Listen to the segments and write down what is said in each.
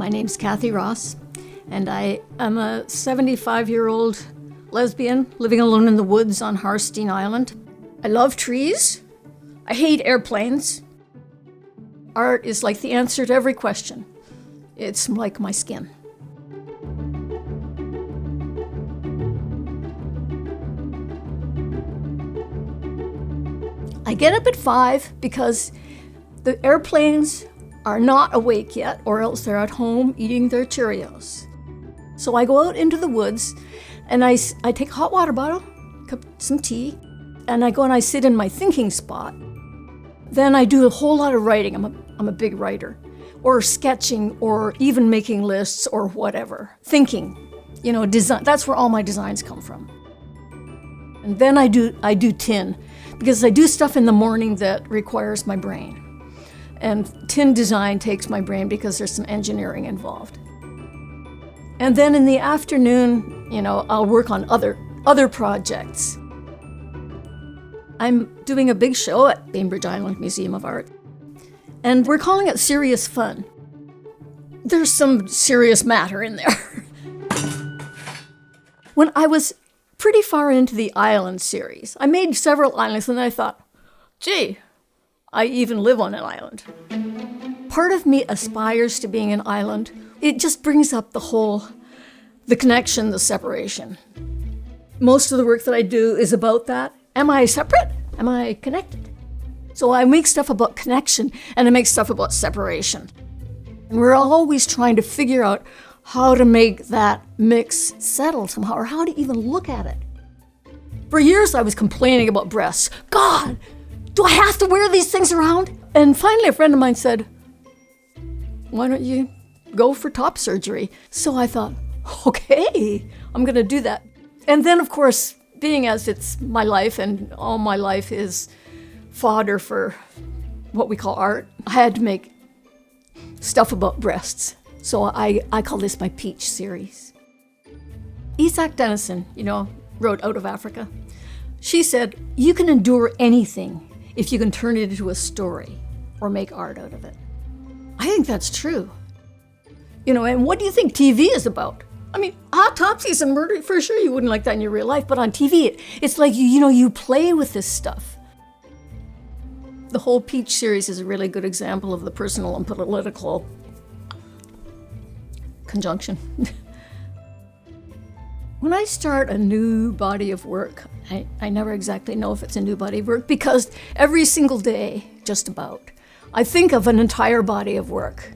My name's Kathy Ross, and I am a 75-year-old lesbian living alone in the woods on Harstine Island. I love trees. I hate airplanes. Art is like the answer to every question. It's like my skin. I get up at 5 because the airplanes are not awake yet, or else they're at home eating their Cheerios. So I go out into the woods and I take a hot water bottle, some tea, and I go and I sit in my thinking spot. Then I do a whole lot of writing. I'm a big writer, or sketching, or even making lists or whatever. Thinking, design. That's where all my designs come from. And then I do tin, because I do stuff in the morning that requires my brain. And tin design takes my brain because there's some engineering involved. And then in the afternoon, I'll work on other projects. I'm doing a big show at Bainbridge Island Museum of Art, and we're calling it Serious Fun. There's some serious matter in there. When I was pretty far into the island series, I made several islands, and I thought, gee, I even live on an island. Part of me aspires to being an island. It just brings up the connection, the separation. Most of the work that I do is about that. Am I separate? Am I connected? So I make stuff about connection, and I make stuff about separation. And we're always trying to figure out how to make that mix settle somehow, or how to even look at it. For years I was complaining about breasts. God, do I have to wear these things around? And finally a friend of mine said, why don't you go for top surgery? So I thought, okay, I'm gonna do that. And then of course, being as it's my life and all my life is fodder for what we call art, I had to make stuff about breasts. So I call this my Peach series. Isak Dinesen, wrote Out of Africa. She said, you can endure anything if you can turn it into a story or make art out of it. I think that's true. And what do you think TV is about? I mean, autopsies and murder, for sure you wouldn't like that in your real life, but on TV, it's like, you play with this stuff. The whole Peach series is a really good example of the personal and political conjunction. When I start a new body of work, I never exactly know if it's a new body of work, because every single day, just about, I think of an entire body of work.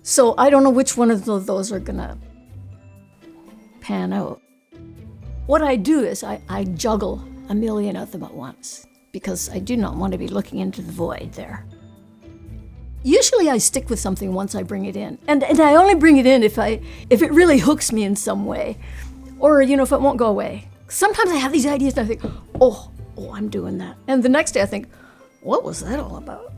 So I don't know which one of those are gonna pan out. What I do is I juggle a million of them at once, because I do not want to be looking into the void there. Usually I stick with something once I bring it in. And I only bring it in if it really hooks me in some way. Or, if it won't go away. Sometimes I have these ideas and I think, oh, I'm doing that. And the next day I think, what was that all about?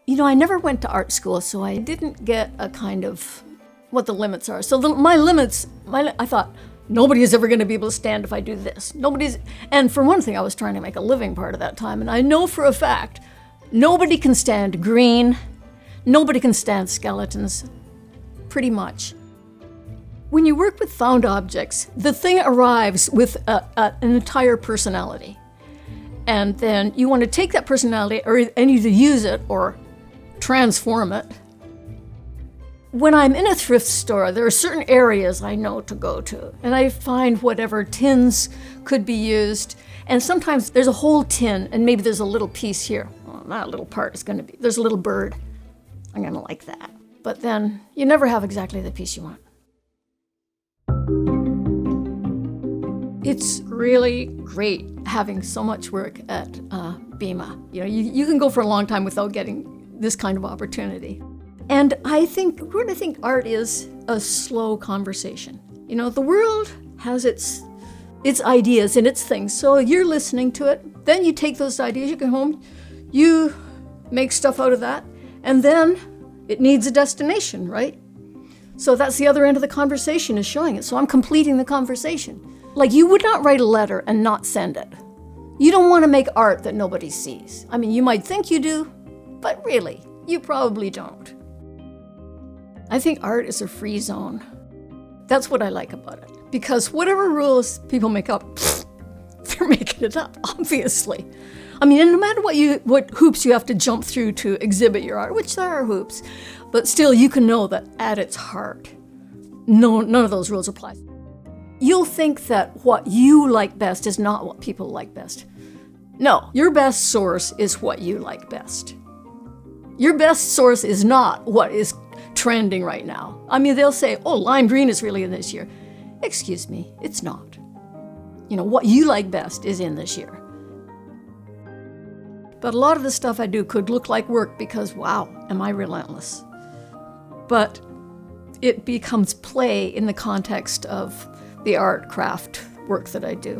I never went to art school, so I didn't get a kind of what the limits are. So my limits, I thought, nobody is ever going to be able to stand if I do this. And for one thing, I was trying to make a living part of that time. And I know for a fact, nobody can stand green. Nobody can stand skeletons, pretty much. When you work with found objects, the thing arrives with an entire personality. And then you want to take that personality and either use it or transform it. When I'm in a thrift store, there are certain areas I know to go to, and I find whatever tins could be used. And sometimes there's a whole tin, and maybe there's a little piece here. Well, that little part is there's a little bird. I'm gonna like that. But then you never have exactly the piece you want. It's really great having so much work at BIMA. You can go for a long time without getting this kind of opportunity. And I think art is a slow conversation. The world has its ideas and its things. So you're listening to it, then you take those ideas, you go home, you make stuff out of that, and then it needs a destination, right? So that's the other end of the conversation, is showing it. So I'm completing the conversation. Like, you would not write a letter and not send it. You don't want to make art that nobody sees. I mean, you might think you do, but really, you probably don't. I think art is a free zone. That's what I like about it. Because whatever rules people make up, they're making it up, obviously. I mean, and no matter what hoops you have to jump through to exhibit your art, which there are hoops, but still you can know that at its heart, none of those rules apply. You'll think that what you like best is not what people like best. No, your best source is what you like best. Your best source is not what is trending right now. I mean, they'll say, oh, lime green is really in this year. Excuse me, it's not. You know, what you like best is in this year. But a lot of the stuff I do could look like work because, wow, am I relentless. But it becomes play in the context of the art, craft work that I do.